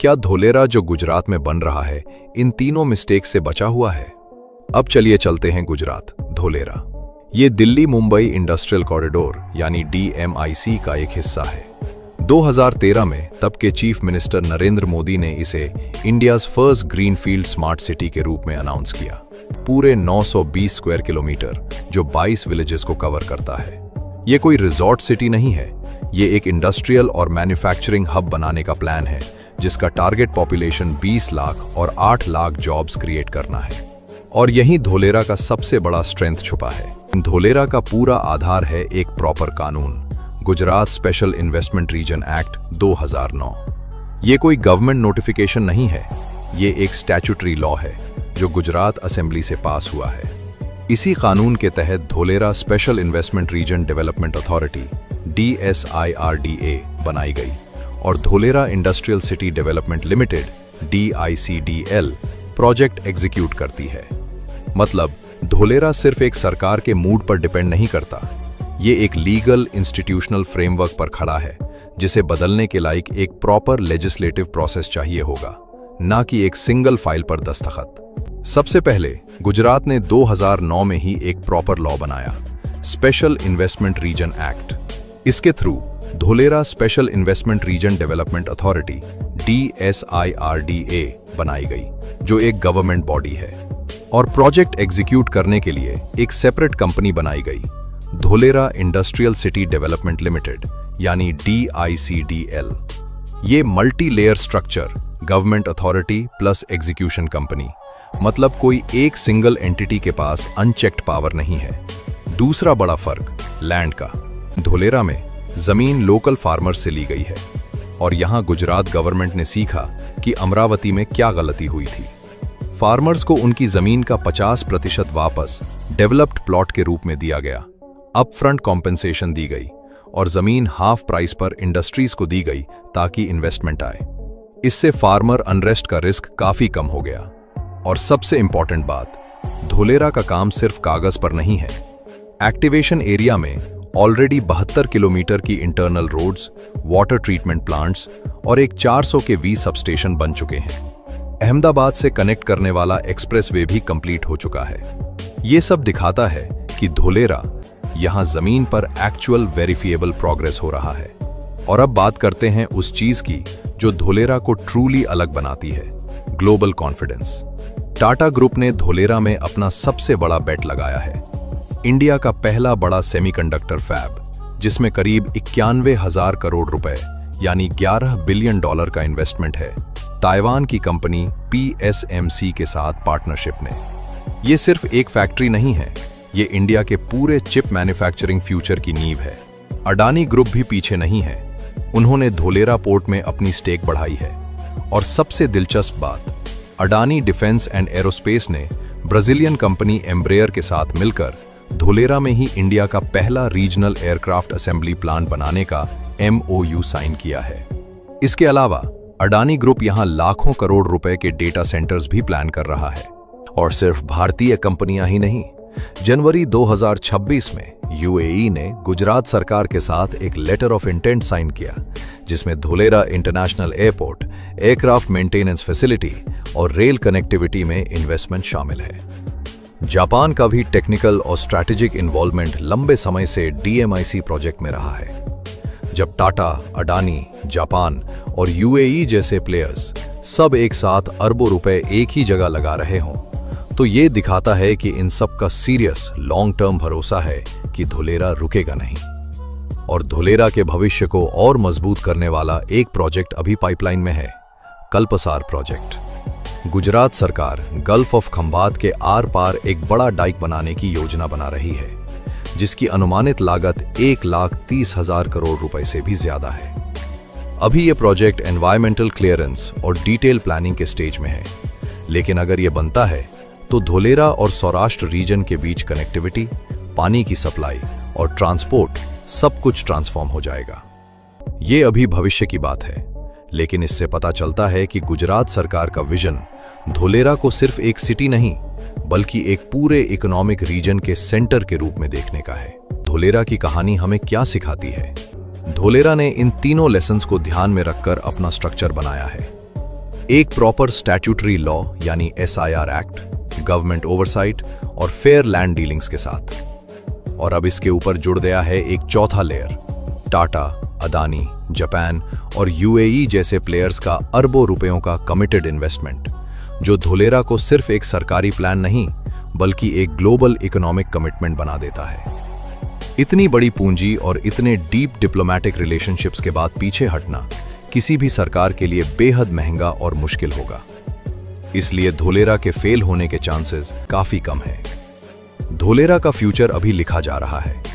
क्या धोलेरा जो गुजरात में बन रहा है इन तीनों मिस्टेक से बचा हुआ है? अब चलिए चलते हैं गुजरात, धोलेरा। ये दिल्ली मुंबई इंडस्ट्रियल कॉरिडोर यानी DMIC का एक हिस्सा है। 2013 में तब के चीफ मिनिस्टर नरेंद्र मोदी ने इसे India's first greenfield smart city के रूप में अनाउंस किया। पूरे 920 स्क्वायर किलोमीटर जो 22 विलेजेस को कवर करता है। ये कोई रिजॉर्ट सिटी नहीं है, ये एक इंडस्ट्रियल और मैन्युफैक्चरिंग हब बनाने का प्लान है जिसका टारगेट पॉपुलेशन 20 लाख और 8 लाख जॉब्स क्रिएट करना है। और यहीं धोलेरा का सबसे बड़ा स्ट्रेंथ छुपा है। धोलेरा का पूरा आधार है एक प्रॉपर कानून, Gujarat special investment region act 2009। ये कोई गवर्नमेंट नोटिफिकेशन नहीं है, ये एक स्टैट्यूटरी लॉ है जो गुजरात असेंबली से पास हुआ है। इसी कानून के तहत Dholera special investment region development authority DSIRDA बनाई गई और Dholera industrial city development limited DICDL project execute करती है। मतलब धोलेरा सिर्फ एक सरकार के मूड पर डिपेंड नहीं करता, ये एक लीगल इंस्टीट्यूशनल फ्रेमवर्क पर खड़ा है जिसे बदलने के लायक एक प्रॉपर लेजिस्लेटिव प्रोसेस चाहिए होगा, ना कि एक सिंगल फाइल पर दस्तखत। सबसे पहले गुजरात ने 2009 में ही एक प्रॉपर लॉ बनाया, स्पेशल इन्वेस्टमेंट रीजन एक्ट। इसके through Dholera special investment region development authority DSIRDA बनाई गई जो एक गवर्नमेंट बॉडी है। और प्रोजेक्ट एग्जीक्यूट करने के लिए एक सेपरेट कंपनी बनाई गई, Dholera industrial city development limited यानी DICDL। ये multi layer structure, government authority plus execution company, मतलब कोई एक सिंगल एंटिटी के पास अनचेक्ड पावर नहीं है। दूसरा बड़ा फर्क लैंड का। धोलेरा में जमीन लोकल फार्मर्स से ली गई है और यहां गुजरात गवर्नमेंट ने सीखा कि अमरावती में क्या गलती हुई थी। फार्मर्स को उनकी जमीन का 50% वापस डेवलप्ड प्लॉट के रूप में दिया गया, अप फ्रंट कॉम्पेंसेशन दी गई और जमीन हाफ प्राइस पर इंडस्ट्रीज को दी गई ताकि इन्वेस्टमेंट आए। इससे फार्मर अनरेस्ट का रिस्क काफी कम हो गया। और सबसे इंपॉर्टेंट बात, धोलेरा का काम सिर्फ कागज पर नहीं है। एक्टिवेशन एरिया में ऑलरेडी 72 किलोमीटर की internal roads, water treatment plants और एक 400 kV सबस्टेशन बन चुके हैं। अहमदाबाद से कनेक्ट करने वाला एक्सप्रेसवे भी कंप्लीट हो चुका है। ये सब दिखाता है कि धोलेरा यहां जमीन पर एक्चुअल वेरिफिएबल प्रोग्रेस हो रहा है। और अब बात करते हैं उस चीज की जो धोलेरा को ट्रूली अलग बनाती है, ग्लोबल कॉन्फिडेंस। टाटा ग्रुप ने धोलेरा में अपना सबसे बड़ा बेट लगाया है। इंडिया का पहला बड़ा सेमीकंडक्टर फैब, जिसमें करीब 91,000 करोड़ रुपए यानी $11 बिलियन का इन्वेस्टमेंट है, ताइवान की कंपनी PSMC के साथ पार्टनरशिप ने। ये सिर्फ एक फैक्ट्री नहीं है, ये इंडिया के पूरे चिप मैन्युफैक्चरिंग फ्यूचर की नींव है। अडानी ग्रुप भी पीछे नहीं है, उन्होंने धोलेरा पोर्ट में अपनी स्टेक बढ़ाई है। और सबसे दिलचस्प बात, अडानी डिफेंस एंड एरोस्पेस ने ब्राजीलियन कंपनी एम्ब्रेयर के साथ मिलकर धोलेरा में ही इंडिया का पहला रीजनल एयरक्राफ्ट असेंबली प्लांट बनाने का MOU साइन किया है। इसके अलावा अडानी ग्रुप यहां लाखों करोड़ रुपए के डेटा सेंटर्स भी प्लान कर रहा है। और सिर्फ भारतीय कंपनियां ही नहीं, जनवरी 2026 में UAE ने गुजरात सरकार के साथ एक लेटर ऑफ इंटेंट साइन किया जिसमें Dholera international airport, aircraft maintenance facility और रेल कनेक्टिविटी में इन्वेस्टमेंट शामिल है। जापान का भी टेक्निकल और स्ट्रैटेजिक इन्वॉल्वमेंट लंबे समय से DMIC प्रोजेक्ट में रहा है। जब टाटा, अडानी, जापान और UAE जैसे प्लेयर्स सब एक साथ अरबों रुपए एक ही जगह लगा रहे हों, तो ये दिखाता है कि इन सब का सीरियस लॉन्ग टर्म भरोसा है कि धोलेरा रुकेगा नहीं। और धोलेरा के भविष्य को और मजबूत करने वाला एक प्रोजेक्ट अभी पाइपलाइन में है, कल्पसार प्रोजेक्ट। गुजरात सरकार गल्फ ऑफ खंभात के आर पार एक बड़ा डाइक बनाने की योजना बना रही है, जिसकी अनुमानित लागत 1,30,000 करोड़ रुपए से भी ज्यादा है। अभी यह प्रोजेक्ट एनवायरमेंटल क्लियरेंस और डिटेल प्लानिंग के स्टेज में है, लेकिन अगर यह बनता है तो धोलेरा और सौराष्ट्र रीजन के बीच कनेक्टिविटी, पानी की सप्लाई और ट्रांसपोर्ट सब कुछ ट्रांसफॉर्म हो जाएगा। ये अभी भविष्य की बात है, लेकिन इससे पता चलता है कि गुजरात सरकार का विजन धोलेरा को सिर्फ एक सिटी नहीं बल्कि एक पूरे इकोनॉमिक रीजन के सेंटर के रूप में देखने का है। धोलेरा की कहानी हमें क्या सिखाती है? धोलेरा ने इन तीनों लेसन्स को ध्यान में रखकर अपना स्ट्रक्चर बनाया है। एक प्रॉपर स्टैट्यूटरी लॉ यानी SIR एक्ट, गवर्नमेंट ओवरसाइट और फेयर लैंड डीलिंग्स के साथ। और अब इसके ऊपर जुड़ गया है एक चौथा लेयर, टाटा, अदानी, जापान और UAE जैसे प्लेयर्स का अरबों रुपयों का कमिटेड इन्वेस्टमेंट, जो धोलेरा को सिर्फ एक सरकारी प्लान नहीं बल्कि एक ग्लोबल इकोनॉमिक कमिटमेंट बना देता है। इतनी बड़ी पूंजी और इतने डीप डिप्लोमैटिक रिलेशनशिप्स के बाद पीछे हटना किसी भी सरकार के लिए बेहद महंगा और मुश्किल होगा। इसलिए धोलेरा के फेल होने के चांसेस काफी कम हैं। धोलेरा का फ्यूचर अभी लिखा जा रहा है।